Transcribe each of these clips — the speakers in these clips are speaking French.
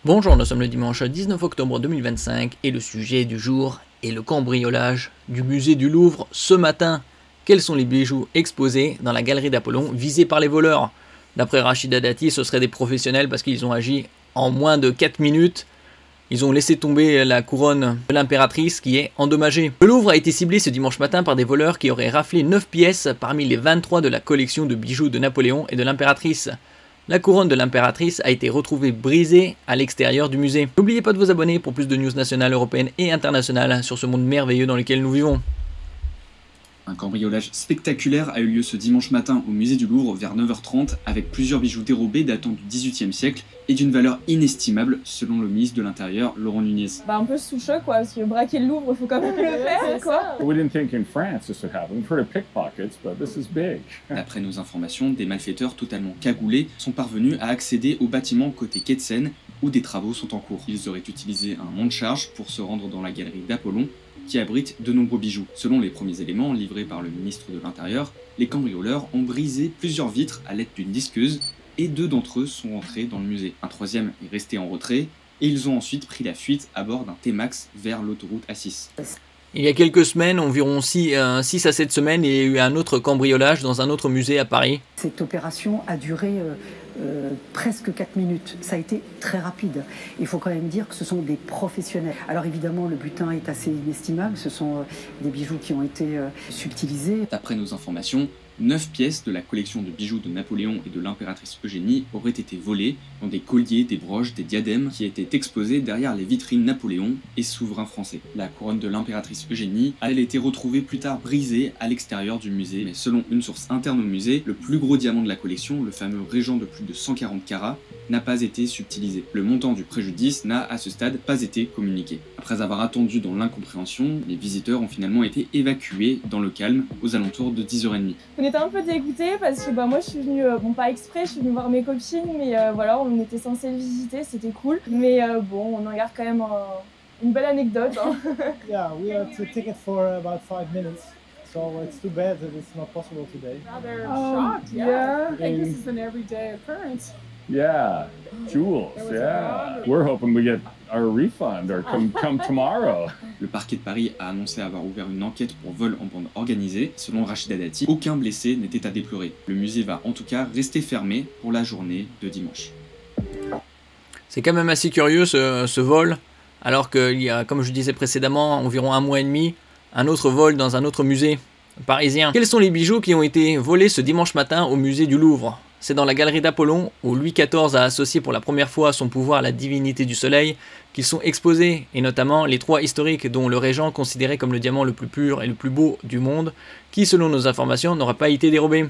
Bonjour, nous sommes le dimanche 19 octobre 2025 et le sujet du jour est le cambriolage du musée du Louvre ce matin. Quels sont les bijoux exposés dans la galerie d'Apollon visés par les voleurs? D'après Rachida Dati, ce seraient des professionnels parce qu'ils ont agi en moins de 4 minutes. Ils ont laissé tomber la couronne de l'impératrice qui est endommagée. Le Louvre a été ciblé ce dimanche matin par des voleurs qui auraient raflé 9 pièces parmi les 23 de la collection de bijoux de Napoléon et de l'impératrice. La couronne de l'impératrice a été retrouvée brisée à l'extérieur du musée. N'oubliez pas de vous abonner pour plus de news nationales, européennes et internationales sur ce monde merveilleux dans lequel nous vivons. Un cambriolage spectaculaire a eu lieu ce dimanche matin au musée du Louvre vers 9h30 avec plusieurs bijoux dérobés datant du XVIIIe siècle et d'une valeur inestimable selon le ministre de l'Intérieur Laurent Nunez. Un peu sous choc quoi, parce que braquer le Louvre, faut quand même le faire quoi. We didn't think in France this would happen. We've heard of pickpockets, but this is big. D'après nos informations, des malfaiteurs totalement cagoulés sont parvenus à accéder au bâtiment côté quai de Seine où des travaux sont en cours. Ils auraient utilisé un monte-charge pour se rendre dans la galerie d'Apollon qui abrite de nombreux bijoux. Selon les premiers éléments livrés par le ministre de l'Intérieur, les cambrioleurs ont brisé plusieurs vitres à l'aide d'une disqueuse et 2 d'entre eux sont entrés dans le musée. Un troisième est resté en retrait et ils ont ensuite pris la fuite à bord d'un T-Max vers l'autoroute A6. Il y a quelques semaines, environ 6 à 7 semaines, il y a eu un autre cambriolage dans un autre musée à Paris. Cette opération a duré presque 4 minutes. Ça a été très rapide. Il faut quand même dire que ce sont des professionnels. Alors évidemment, le butin est assez inestimable. Ce sont des bijoux qui ont été subtilisés. D'après nos informations, 9 pièces de la collection de bijoux de Napoléon et de l'impératrice Eugénie auraient été volées dans des colliers, des broches, des diadèmes qui étaient exposés derrière les vitrines Napoléon et souverain français. La couronne de l'impératrice Eugénie a été retrouvée plus tard brisée à l'extérieur du musée, mais selon une source interne au musée, le plus gros diamant de la collection, le fameux Régent de plus de 140 carats, n'a pas été subtilisé. Le montant du préjudice n'a à ce stade pas été communiqué. Après avoir attendu dans l'incompréhension, les visiteurs ont finalement été évacués dans le calme aux alentours de 10h30. On était un peu dégoûtés parce que moi je suis venue, bon pas exprès, je suis venue voir mes copines, mais voilà, on était censé le visiter, c'était cool. Mais bon, on en garde quand même une belle anecdote. Hein. Yeah, we have to take it for about 5 minutes. So it's too bad that it's not possible today. They're shocked, yeah. I think this is an everyday occurrence. Yeah, jewels, yeah. We're hoping we get our refund or come tomorrow. Le parquet de Paris a annoncé avoir ouvert une enquête pour vol en bande organisée. Selon Rachida Dati, aucun blessé n'était à déplorer. Le musée va en tout cas rester fermé pour la journée de dimanche. C'est quand même assez curieux ce vol, alors qu'il y a, comme je disais précédemment, environ 1 mois et demi, un autre vol dans un autre musée parisien. Quels sont les bijoux qui ont été volés ce dimanche matin au musée du Louvre? C'est dans la galerie d'Apollon, où Louis XIV a associé pour la première fois son pouvoir à la divinité du soleil, qu'ils sont exposés, et notamment les 3 historiques dont le Régent considéré comme le diamant le plus pur et le plus beau du monde, qui selon nos informations n'aura pas été dérobé.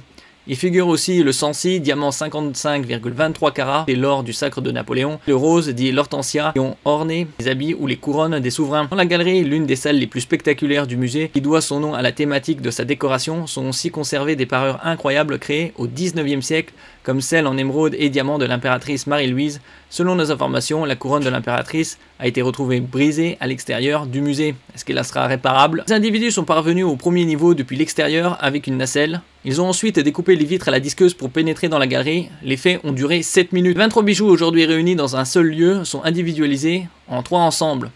Il figure aussi le Sancy, diamant 55,23 carats, et l'or du sacre de Napoléon, le rose dit l'hortensia, qui ont orné les habits ou les couronnes des souverains. Dans la galerie, l'une des salles les plus spectaculaires du musée, qui doit son nom à la thématique de sa décoration, sont aussi conservées des parures incroyables créées au 19e siècle, comme celle en émeraude et diamant de l'impératrice Marie-Louise. Selon nos informations, la couronne de l'impératrice a été retrouvée brisée à l'extérieur du musée. Est-ce qu'elle sera réparable? Les individus sont parvenus au premier niveau depuis l'extérieur avec une nacelle. Ils ont ensuite découpé les vitres à la disqueuse pour pénétrer dans la galerie. Les faits ont duré 7 minutes. 23 bijoux aujourd'hui réunis dans un seul lieu sont individualisés en 3 ensembles.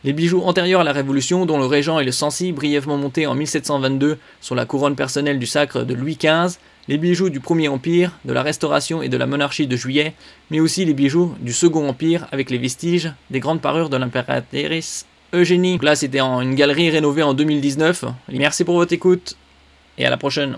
Les bijoux antérieurs à la Révolution, dont le Régent et le Sancy, brièvement montés en 1722, sont la couronne personnelle du sacre de Louis XV, les bijoux du Premier Empire, de la Restauration et de la Monarchie de Juillet, mais aussi les bijoux du Second Empire avec les vestiges des grandes parures de l'impératrice Eugénie. Donc là, c'était une galerie rénovée en 2019. Merci pour votre écoute et à la prochaine.